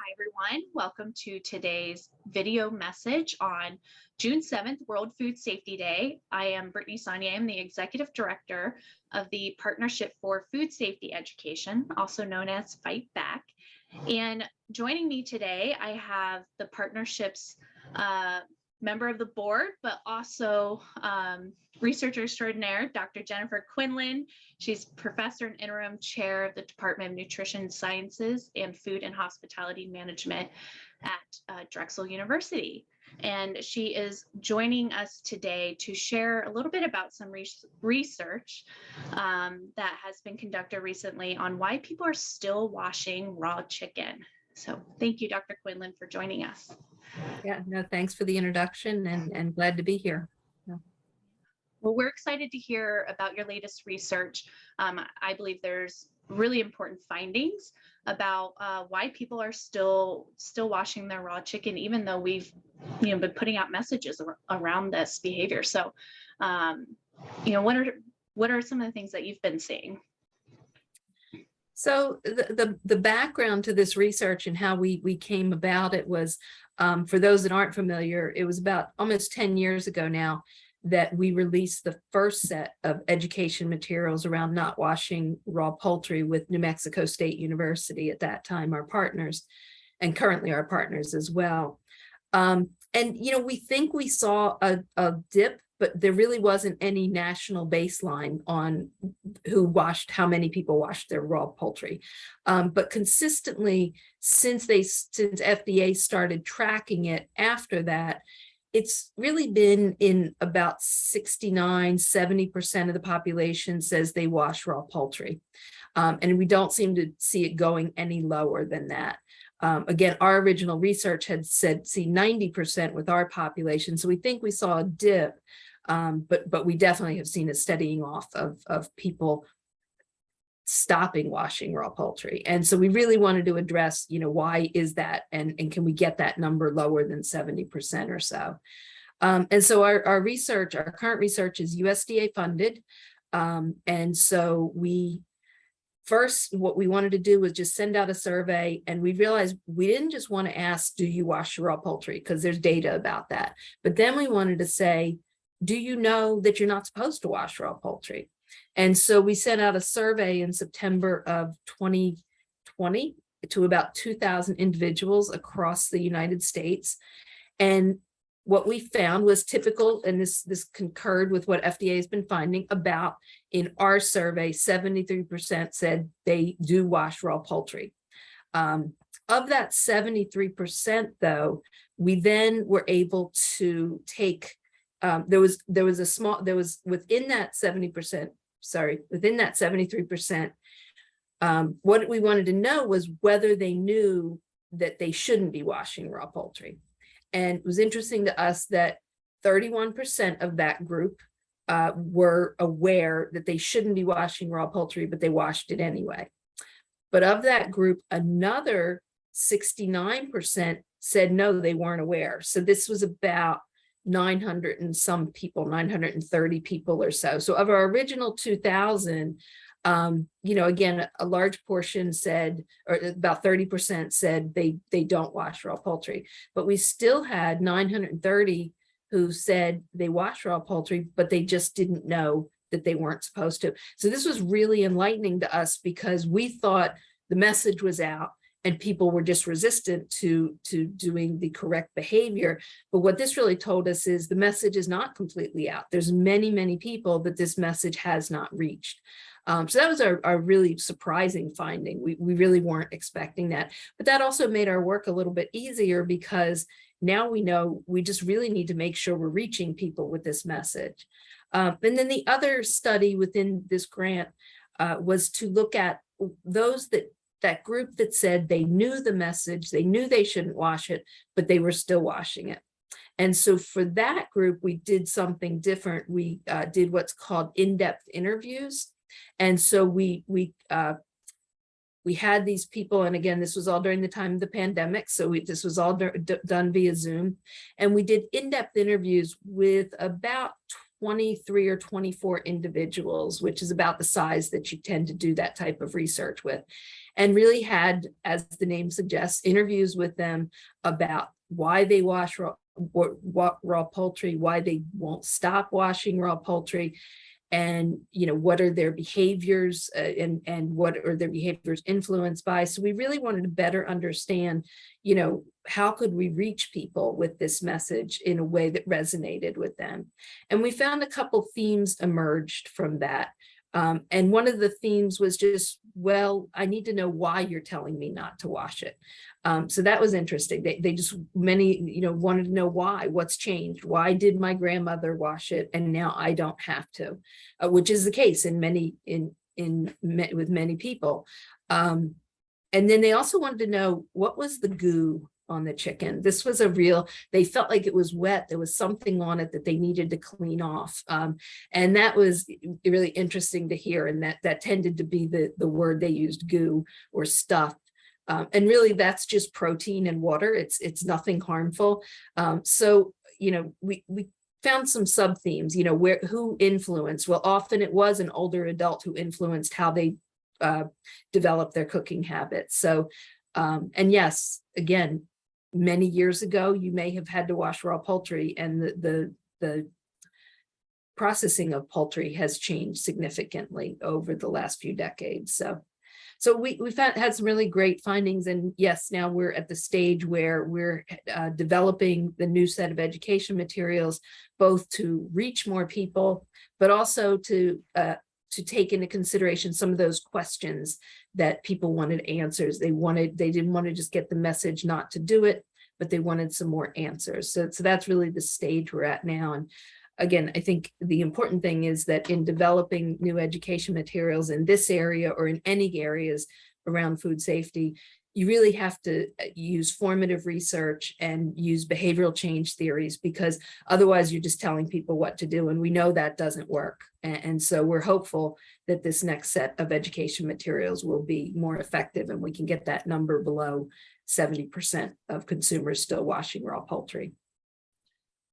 Hi, everyone. Welcome to today's video message on June 7th, World Food Safety Day. I am Brittany Saunier. I'm the Executive Director of the Partnership for Food Safety Education, also known as Fight Back. And joining me today, I have the partnership's member of the board, but also researcher extraordinaire, Dr. Jennifer Quinlan. She's professor and interim chair of the Department of Nutrition Sciences and Food and Hospitality Management at Drexel University. And she is joining us today to share a little bit about some research that has been conducted recently on why people are still washing raw chicken. So thank you, Dr. Quinlan, for joining us. Yeah, no, thanks for the introduction and glad to be here. Yeah. Well, we're excited to hear about your latest research. I believe there's really important findings about why people are still washing their raw chicken, even though we've been putting out messages around this behavior. So, what are some of the things that you've been seeing? So the background to this research and how we came about it was, for those that aren't familiar, it was about almost 10 years ago now that we released the first set of education materials around not washing raw poultry with New Mexico State University, at that time our partners, and currently our partners as well. And we think we saw a dip, but there really wasn't any national baseline on how many people washed their raw poultry. But consistently, since FDA started tracking it after that, it's really been in about 69–70% of the population says they wash raw poultry. And we don't seem to see it going any lower than that. Again, our original research had said, see 90% with our population. So we think we saw a dip, but we definitely have seen a steadying off of people stopping washing raw poultry. And so we really wanted to address, why is that? And can we get that number lower than 70% or so? And so our current research is USDA funded. And so what we wanted to do was just send out a survey, and we realized we didn't just want to ask, do you wash your raw poultry? Because there's data about that. But then we wanted to say, do you know that you're not supposed to wash raw poultry? And so we sent out a survey in September of 2020 to about 2,000 individuals across the United States. And what we found was typical, and this concurred with what FDA has been finding about in our survey. 73% said they do wash raw poultry. Of that 73%, though, we then were able to take, within that 73%, what we wanted to know was whether they knew that they shouldn't be washing raw poultry. And it was interesting to us that 31% of that group were aware that they shouldn't be washing raw poultry, but they washed it anyway. But of that group, another 69% said no, they weren't aware. So this was about 900 and some people, 930 people or so. So of our original 2,000, again, a large portion said, or about 30% said they don't wash raw poultry, but we still had 930 who said they wash raw poultry, but they just didn't know that they weren't supposed to. So this was really enlightening to us, because we thought the message was out and people were just resistant to doing the correct behavior. But what this really told us is the message is not completely out. There's many, many people that this message has not reached. So that was our really surprising finding. We really weren't expecting that. But that also made our work a little bit easier, because now we know we just really need to make sure we're reaching people with this message. And then the other study within this grant was to look at those that group that said they knew the message, they knew they shouldn't wash it, but they were still washing it. And so for that group, we did something different. We did what's called in-depth interviews. And so we had these people, and again, this was all during the time of the pandemic, so this was all done via Zoom, and we did in-depth interviews with about 23 or 24 individuals, which is about the size that you tend to do that type of research with. and really had, as the name suggests, interviews with them about why they wash raw poultry, why they won't stop washing raw poultry, and what are their behaviors, and what are their behaviors influenced by. So we really wanted to better understand, how could we reach people with this message in a way that resonated with them. And we found a couple themes emerged from that. And one of the themes was just, well, I need to know why you're telling me not to wash it. So that was interesting. They just, many, wanted to know why, what's changed. Why did my grandmother wash it and now I don't have to, which is the case in with many people. And then they also wanted to know, what was the goo on the chicken? This was they felt like it was wet. There was something on it that they needed to clean off. And that was really interesting to hear. And that tended to be the word they used, goo or stuff. And really that's just protein and water. It's nothing harmful. So, we found some sub themes, who influenced. Well, often it was an older adult who influenced how they developed their cooking habits. So, and yes, again, many years ago, you may have had to wash raw poultry, and the processing of poultry has changed significantly over the last few decades. So we had some really great findings, and yes, now we're at the stage where we're developing the new set of education materials, both to reach more people, but also to take into consideration some of those questions that people wanted answers. They didn't want to just get the message not to do it, but they wanted some more answers. So that's really the stage we're at now. And again, I think the important thing is that in developing new education materials in this area or in any areas around food safety, you really have to use formative research and use behavioral change theories, because otherwise you're just telling people what to do. And we know that doesn't work. And so we're hopeful that this next set of education materials will be more effective and we can get that number below 70% of consumers still washing raw poultry.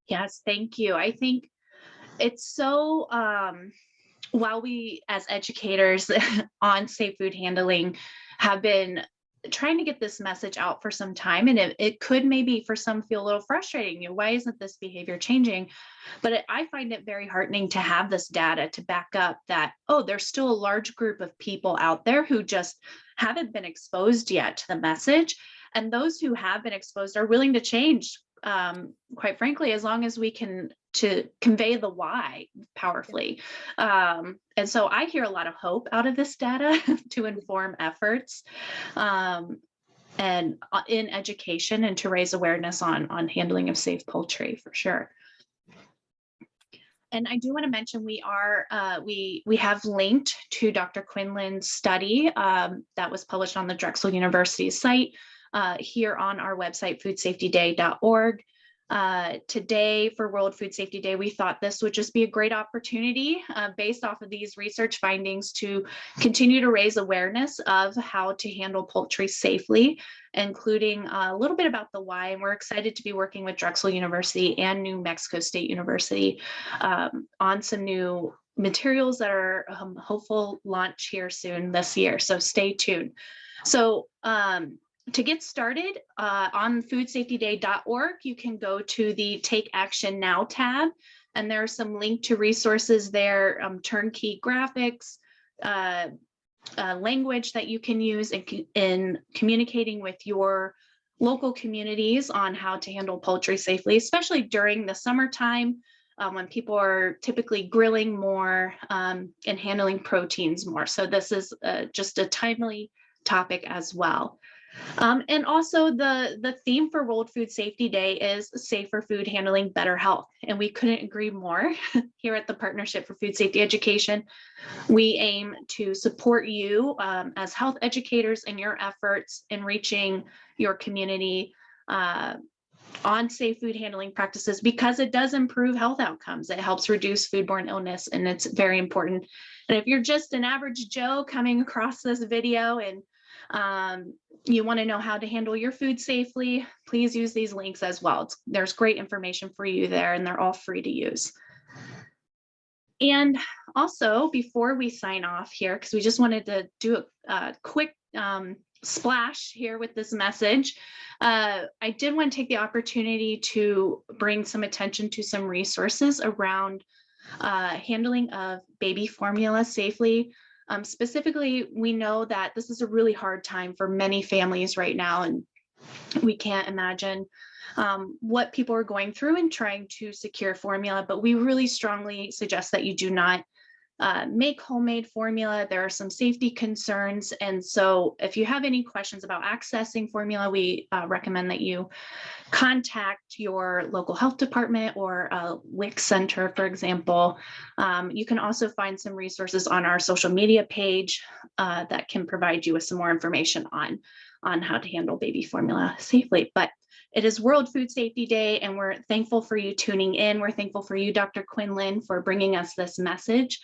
Yes, thank you. I think it's so, while we as educators on safe food handling have been trying to get this message out for some time, and it could maybe for some feel a little frustrating, why isn't this behavior changing? But I find it very heartening to have this data to back up that, oh, there's still a large group of people out there who just haven't been exposed yet to the message. And those who have been exposed are willing to change, quite frankly, as long as we can to convey the why powerfully. And so I hear a lot of hope out of this data to inform efforts and in education and to raise awareness on handling of safe poultry, for sure. And I do want to mention we have linked to Dr. Quinlan's study that was published on the Drexel University site here on our website, foodsafetyday.org. Today, for World Food Safety Day, we thought this would just be a great opportunity based off of these research findings to continue to raise awareness of how to handle poultry safely, including a little bit about the why. And we're excited to be working with Drexel University and New Mexico State University on some new materials that are hopeful launch here soon this year. So stay tuned. So to get started on foodsafetyday.org, you can go to the Take Action Now tab, and there are some linked to resources there, turnkey graphics, language that you can use in communicating with your local communities on how to handle poultry safely, especially during the summertime when people are typically grilling more and handling proteins more. So this is just a timely topic as well. And also the theme for World Food Safety Day is safer food handling, better health. And we couldn't agree more. Here at the Partnership for Food Safety Education, we aim to support you as health educators in your efforts in reaching your community on safe food handling practices, because it does improve health outcomes. It helps reduce foodborne illness, and it's very important. And if you're just an average Joe coming across this video and you want to know how to handle your food safely, please use these links as well. There's great information for you there, and they're all free to use. And also, before we sign off here, because we just wanted to do a quick splash here with this message, I did want to take the opportunity to bring some attention to some resources around handling of baby formula safely. Specifically, we know that this is a really hard time for many families right now, and we can't imagine what people are going through in trying to secure formula, but we really strongly suggest that you do not make homemade formula. There are some safety concerns. And so if you have any questions about accessing formula, we recommend that you contact your local health department or a WIC center, for example. You can also find some resources on our social media page that can provide you with some more information on how to handle baby formula safely. But it is World Food Safety Day, and we're thankful for you tuning in. We're thankful for you, Dr. Quinlan, for bringing us this message.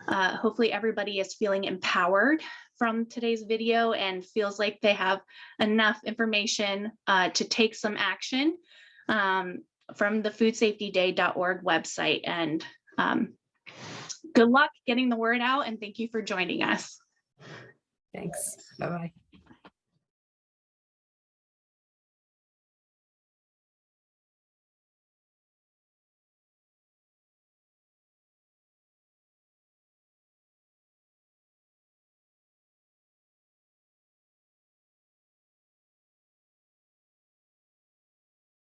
Hopefully everybody is feeling empowered from today's video and feels like they have enough information to take some action from the foodsafetyday.org website. And good luck getting the word out, and thank you for joining us. Thanks. Bye-bye.